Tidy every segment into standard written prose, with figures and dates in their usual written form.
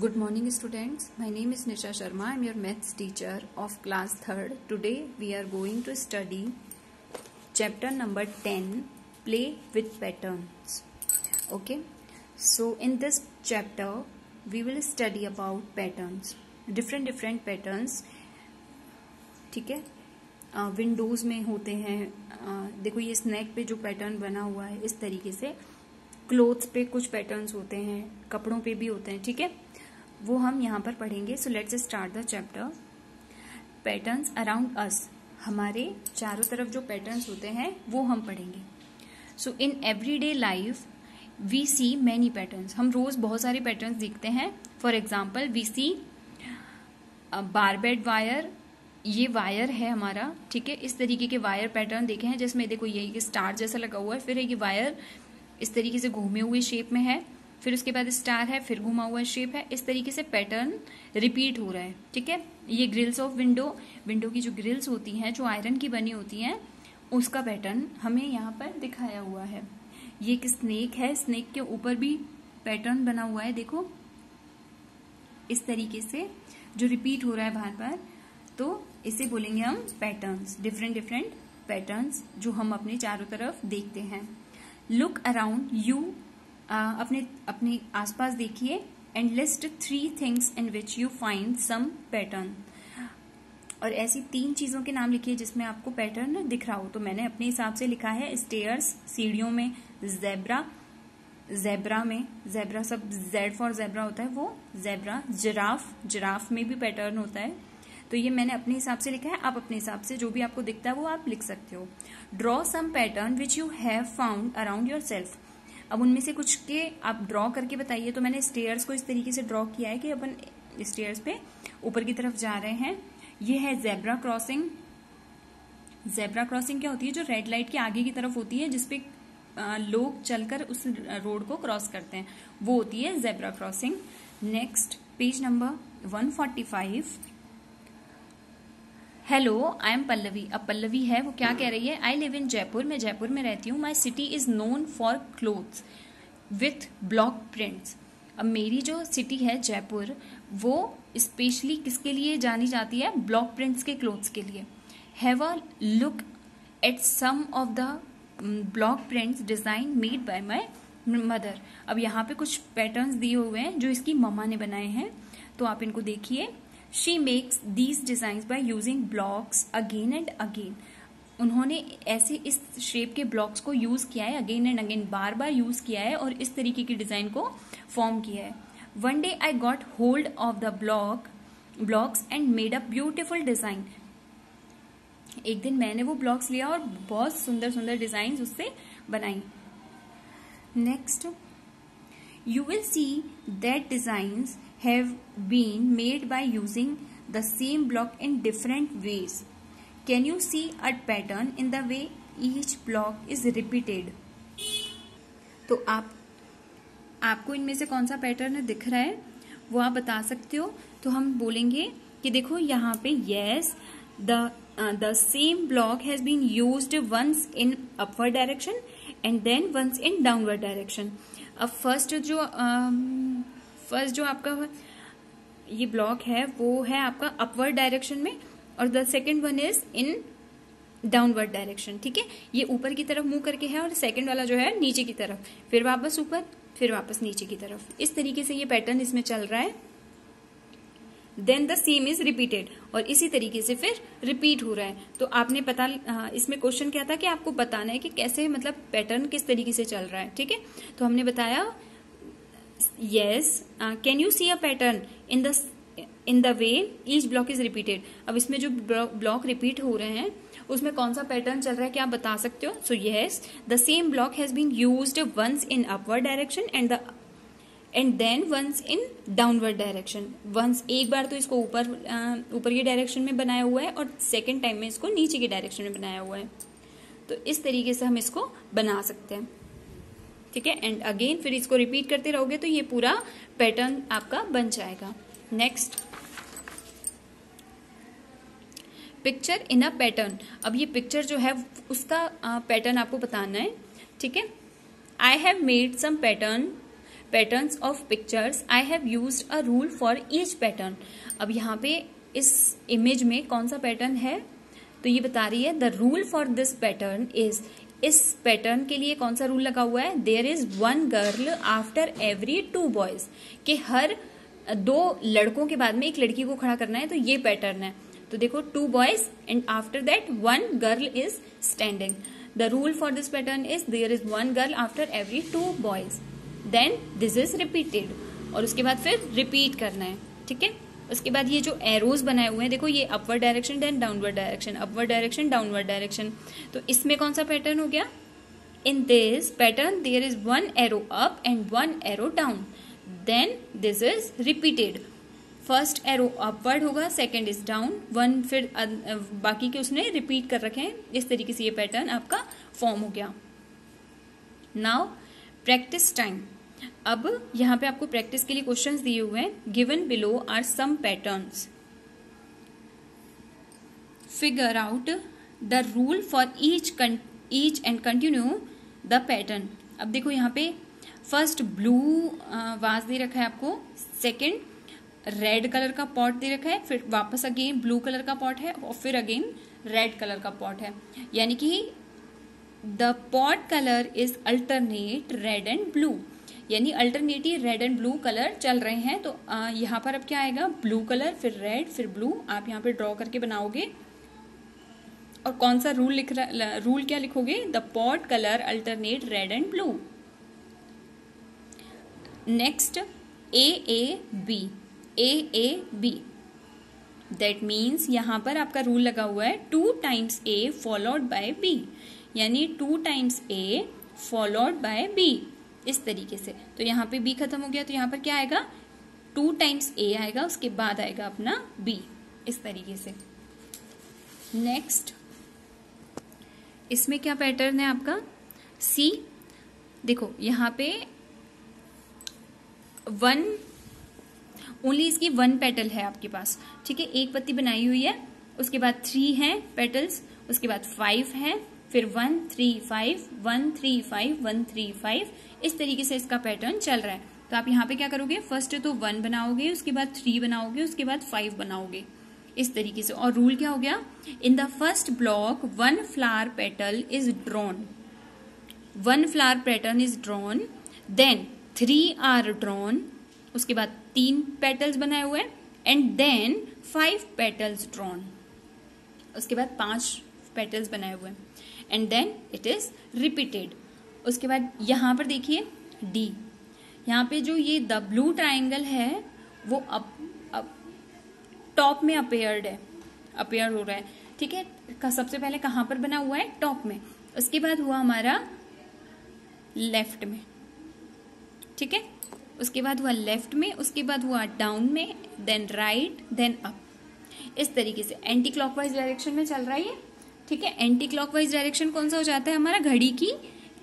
Good morning students, my name is Nisha Sharma. I am your maths teacher of class 3rd. Today we are going to study chapter number 10, play with patterns. Okay, so in this chapter we will study about patterns, different patterns. ठीक है, Windows में होते हैं. देखो ये snack पे जो pattern बना हुआ है इस तरीके से, क्लोथ्स पे कुछ पैटर्न्स होते हैं, कपड़ों पे भी होते हैं. ठीक है, वो हम यहाँ पर पढ़ेंगे. So let's start the chapter. Patterns around us, हमारे चारों तरफ जो पैटर्न्स होते हैं वो हम पढ़ेंगे. So in everyday life we see many patterns, हम रोज बहुत सारे पैटर्न्स देखते हैं. For example we see barbed wire, ये वायर है हमारा. ठीक है, इस तरीके के वायर पैटर्न देखे हैं जिसमें देखो ये स्टार जैसा लगा हुआ है, फिर ये वायर इस तरीके से घूमे हुए शेप में है, फिर उसके बाद स्टार है, फिर घुमा हुआ शेप है. इस तरीके से पैटर्न रिपीट हो रहा है. ठीक है, ये ग्रिल्स ऑफ विंडो की जो ग्रिल्स होती हैं जो आयरन की बनी होती हैं उसका पैटर्न हमें यहाँ पर दिखाया हुआ है. ये एक स्नेक है, स्नेक के ऊपर भी पैटर्न बना हुआ है. देखो इस तरीके से जो रिपीट हो रहा है बार बार, तो इसे बोलेंगे हम पैटर्न्स. डिफरेंट पैटर्न्स जो हम अपने चारों तरफ देखते हैं. लुक अराउंड यू, अपने आसपास देखिए. And list 3 things in which you find some pattern, और ऐसी 3 चीजों के नाम लिखिए जिसमें आपको पैटर्न दिख रहा हो. तो मैंने अपने हिसाब से लिखा है स्टेयर्स, सीढ़ियों में, जेब्रा में, जेब्रा सब जेड फॉर जेब्रा होता है वो जेब्रा. जिराफ में भी पैटर्न होता है. तो ये मैंने अपने हिसाब से लिखा है. आप अपने हिसाब से जो भी आपको दिखता है वो आप लिख सकते हो. Draw some pattern which you have found around yourself, अब उनमें से कुछ के आप ड्रॉ करके बताइए. तो मैंने स्टेयर्स को इस तरीके से ड्रॉ किया है कि अपन स्टेयर्स पे ऊपर की तरफ जा रहे हैं. ये है जेब्रा क्रॉसिंग. जेब्रा क्रॉसिंग क्या होती है? जो रेड लाइट के आगे की तरफ होती है जिसपे लोग चलकर उस रोड को क्रॉस करते हैं, वो होती है zebra crossing. Next page number 145. Hello, I am Pallavi. अब पल्लवी है वो क्या कह रही है? आई लिव इन जयपुर, मैं जयपुर में रहती हूँ. My city is known for clothes with block prints. अब मेरी जो सिटी है जयपुर वो स्पेशली किसके लिए जानी जाती है? ब्लॉक प्रिंट्स के क्लोथ्स के लिए. Have a look at some of the block prints design made by my mother. अब यहाँ पे कुछ पैटर्न्स दिए हुए हैं जो इसकी मम्मा ने बनाए हैं, तो आप इनको देखिए. She makes these designs by using blocks again and again. उन्होंने ऐसे इस शेप के ब्लॉक्स को यूज किया है, again and again, bar bar use किया है और इस तरीके की डिजाइन को फॉर्म किया है. One day I got hold of the blocks and made a beautiful design. एक दिन मैंने वो ब्लॉक्स लिया और बहुत सुंदर डिजाइन उससे बनाई. Next, you will see that designs have been made by using the same block in different ways. Can you see a pattern in the way each block is repeated? तो आपको इनमें से कौन सा पैटर्न दिख रहा है वो आप बता सकते हो. तो हम बोलेंगे कि देखो यहाँ पे yes, the same block has been used once in upward direction and then once in downward direction. अब फर्स्ट जो आपका ये ब्लॉक है वो है आपका अपवर्ड डायरेक्शन में, और the second one is in downward direction. ठीक है, ये ऊपर की तरफ मुंह करके है और सेकंड वाला जो है नीचे की तरफ, फिर वापस ऊपर, फिर वापस नीचे की तरफ. इस तरीके से ये पैटर्न इसमें चल रहा है. Then the same is repeated, और इसी तरीके से फिर रिपीट हो रहा है. तो आपने इसमें क्वेश्चन क्या था कि आपको बताना है कि कैसे, मतलब पैटर्न किस तरीके से चल रहा है. ठीक है, तो हमने बताया yes, can you see a pattern in the way each block is repeated. अब इसमें जो ब्लॉक रिपीट हो रहे हैं उसमें कौन सा पैटर्न चल रहा है क्या आप बता सकते हो? So yes, the same block has been used once in upward direction and then once in downward direction. Once एक बार तो इसको ऊपर की डायरेक्शन में बनाया हुआ है और सेकेंड टाइम में इसको नीचे की डायरेक्शन में बनाया हुआ है. तो इस तरीके से हम इसको बना सकते हैं. ठीक है, एंड अगेन फिर इसको रिपीट करते रहोगे तो ये पूरा पैटर्न आपका बन जाएगा. Next, picture in a pattern. अब ये पिक्चर जो है उसका पैटर्न आपको बताना है. ठीक है, I have made some pattern patterns of pictures I have used a rule for each pattern. अब यहाँ पे इस इमेज में कौन सा पैटर्न है, तो ये बता रही है the rule for this pattern is, इस पैटर्न के लिए कौन सा रूल लगा हुआ है, there is one girl after every two boys, कि हर 2 लड़कों के बाद में एक लड़की को खड़ा करना है, तो ये पैटर्न है। तो देखो 2 boys and after that 1 girl is standing. The rule for this pattern is there is 1 girl after every 2 boys, then this is repeated, और उसके बाद फिर रिपीट करना है, ठीक है। उसके बाद ये जो एरोज बनाए हुए हैं, देखो ये upward direction then downward direction, upward direction downward direction, तो इसमें कौन सा पैटर्न हो गया, in this pattern there is 1 arrow up and 1 arrow down, then this is repeated. First arrow upward होगा, सेकेंड इज डाउन, 1 फिर बाकी के उसने रिपीट कर रखे हैं। इस तरीके से ये पैटर्न आपका फॉर्म हो गया। Now practice time. अब यहाँ पे आपको प्रैक्टिस के लिए क्वेश्चंस दिए हुए हैं। Given below are some patterns, figure out the rule for each and continue the pattern. अब देखो यहाँ पे फर्स्ट ब्लू वाज दे रखा है आपको, सेकंड रेड कलर का पॉट दे रखा है, फिर वापस अगेन ब्लू कलर का पॉट है और फिर अगेन रेड कलर का पॉट है, यानी कि the pot colour is alternate red and blue, यानी alternative red and blue colour चल रहे हैं। तो यहाँ पर अब क्या आएगा, ब्लू कलर फिर रेड फिर ब्लू, आप यहाँ पे ड्रॉ करके बनाओगे। और कौन सा रूल लिख रहा, रूल क्या लिखोगे, the pot colour alternate red and blue. Next AAB, AAB, that means यहाँ पर आपका रूल लगा हुआ है 2 times A followed by B, यानी 2 times A followed by B, इस तरीके से। तो यहाँ पे B खत्म हो गया, तो यहाँ पर क्या आएगा, 2 times A आएगा, उसके बाद आएगा अपना B, इस तरीके से। नेक्स्ट इसमें क्या पैटर्न है आपका, C। देखो यहाँ पे 1 ओनली इसकी 1 पेटल है आपके पास, ठीक है, एक पत्ती बनाई हुई है, उसके बाद 3 हैं पेटल्स, उसके बाद 5 हैं, फिर 1 3 5 1 3 5 1 3 5, इस तरीके से इसका पैटर्न चल रहा है। तो आप यहाँ पे क्या करोगे, फर्स्ट तो 1 बनाओगे, उसके बाद 3 बनाओगे, उसके बाद 5 बनाओगे, इस तरीके से। और रूल क्या हो गया, in the first block 1 flower petal is drawn, 1 flower pattern is drawn, then 3 are drawn, उसके बाद 3 पेटल्स बनाए हुए हैं, एंड देन 5 पेटल्स ड्रॉन, उसके बाद 5 पेटल्स बनाए हुए हैं, and then it is repeated. उसके बाद यहाँ पर देखिए D, यहाँ पे जो ये द ब्लू ट्राइंगल है वो अब टॉप में अपेयर्ड है, अपेयर हो रहा है, ठीक है। सबसे पहले कहाँ पर बना हुआ है, टॉप में, उसके बाद हुआ हमारा लेफ्ट में, ठीक है, उसके बाद हुआ लेफ्ट में, उसके बाद हुआ डाउन में, देन राइट, देन अप, इस तरीके से एंटी क्लॉकवाइज डायरेक्शन में चल रहा है ये, ठीक है। एंटी क्लॉकवाइज डायरेक्शन कौन सा हो जाता है हमारा, घड़ी की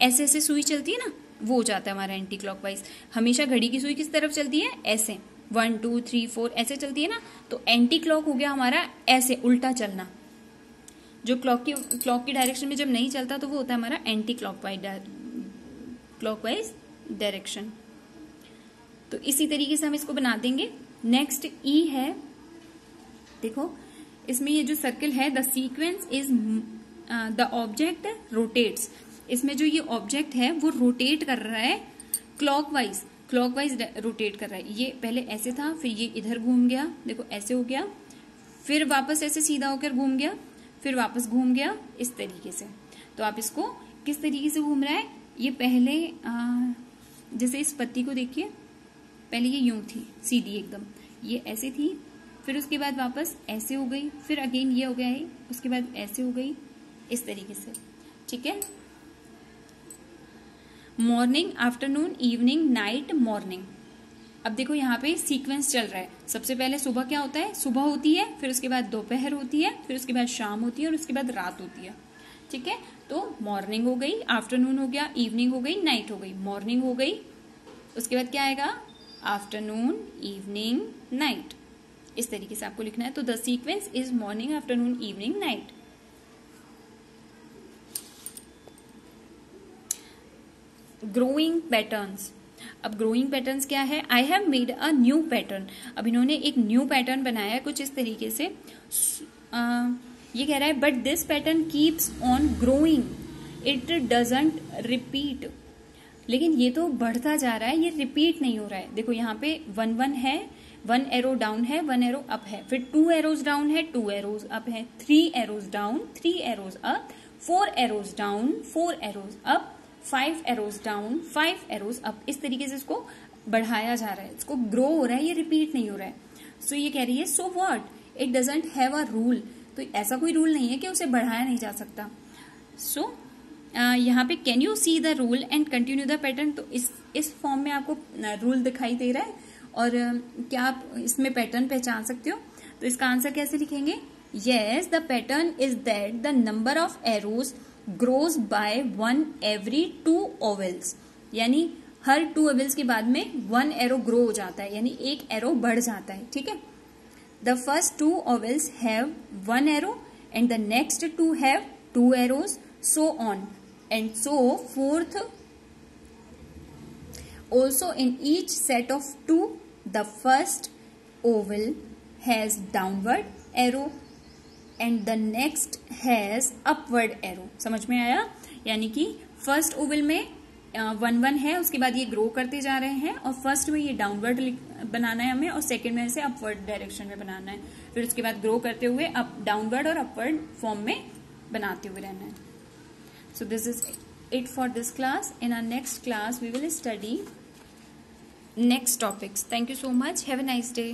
ऐसे ऐसे सुई चलती है ना, वो हो जाता है हमारा एंटी क्लॉकवाइज। हमेशा घड़ी की सुई किस तरफ चलती है, ऐसे 1 2 3 4 ऐसे चलती है ना, तो एंटी क्लॉक हो गया हमारा ऐसे उल्टा चलना। जो क्लॉक की डायरेक्शन में जब नहीं चलता तो वो होता है हमारा एंटी क्लॉकवाइज डायरेक्शन। तो इसी तरीके से हम इसको बना देंगे। नेक्स्ट E है, देखो इसमें ये जो सर्कल है, the sequence is the object rotates, इसमें जो ये ऑब्जेक्ट है वो रोटेट कर रहा है क्लॉकवाइज रोटेट कर रहा है। ये पहले ऐसे था, फिर ये इधर घूम गया, देखो ऐसे हो गया, फिर वापस ऐसे सीधा होकर घूम गया, फिर वापस घूम गया, इस तरीके से। तो आप इसको किस तरीके से घूम रहा है, ये पहले जैसे इस पत्ती को देखिए, पहले ये यूं थी सीधी एकदम, ये ऐसे थी, फिर उसके बाद वापस ऐसे हो गई, फिर अगेन ये हो गया है, उसके बाद ऐसे हो गई, इस तरीके से, ठीक है। Morning, afternoon, evening, night, morning. अब देखो यहाँ पे सीक्वेंस चल रहा है। सबसे पहले सुबह क्या होता है, सुबह होती है, फिर उसके बाद दोपहर होती है, फिर उसके बाद शाम होती है और उसके बाद रात होती है, ठीक है। तो मॉर्निंग हो गई, आफ्टरनून हो गया, इवनिंग हो गई, नाइट हो गई, मॉर्निंग हो गई, उसके बाद क्या आएगा, आफ्टरनून, इवनिंग, नाइट, इस तरीके से आपको लिखना है। तो the sequence is morning, afternoon, evening, night. Growing patterns, अब ग्रोइंग पैटर्न्स क्या है, I have made a new pattern, अब इन्होंने एक न्यू पैटर्न बनाया है कुछ इस तरीके से। ये कह रहा है but this pattern keeps on growing, it doesn't repeat, लेकिन ये तो बढ़ता जा रहा है, ये रिपीट नहीं हो रहा है। देखो यहाँ पे 1 1 है, 1 एरो डाउन है, 1 एरो अप है, फिर 2 एरोज डाउन है, 2 एरोज अप है, 3 arrows down, 3 arrows up, 4 arrows down, 4 arrows up, 5 arrows down, 5 arrows up. इस तरीके से इसको बढ़ाया जा रहा है, इसको ग्रो हो रहा है, ये रिपीट नहीं हो रहा है। सो ये कह रही है so what, it doesn't have a rule, तो ऐसा कोई रूल नहीं है कि उसे बढ़ाया नहीं जा सकता। सो यहाँ पे can you see the rule and continue the pattern, तो इस फॉर्म में आपको रूल दिखाई दे रहा है और क्या आप इसमें पैटर्न पहचान सकते हो? तो इसका आंसर कैसे लिखेंगे? Yes, the pattern is that the number of arrows grows bye 1 every 2 vowels, यानी हर 2 ओवल्स के बाद में 1 एरो ग्रो हो जाता है, यानी एक एरो बढ़ जाता है। ठीक है, the first 2 vowels have 1 arrow and the next 2 have 2 arrows, so on and so forth. Also in each set of 2 the first oval has downward arrow and the next has upward arrow. समझ में आया? यानी कि first Oval में 1 1 है, उसके बाद ये ग्रो करते जा रहे हैं और फर्स्ट में ये डाउनवर्ड बनाना है हमें और सेकंड में से अपवर्ड डायरेक्शन में बनाना है, फिर उसके बाद ग्रो करते हुए अप डाउनवर्ड और अपवर्ड फॉर्म में बनाते हुए रहना है। So this is it for this class. In our next class, we will study next topics. Thank you so much. Have a nice day.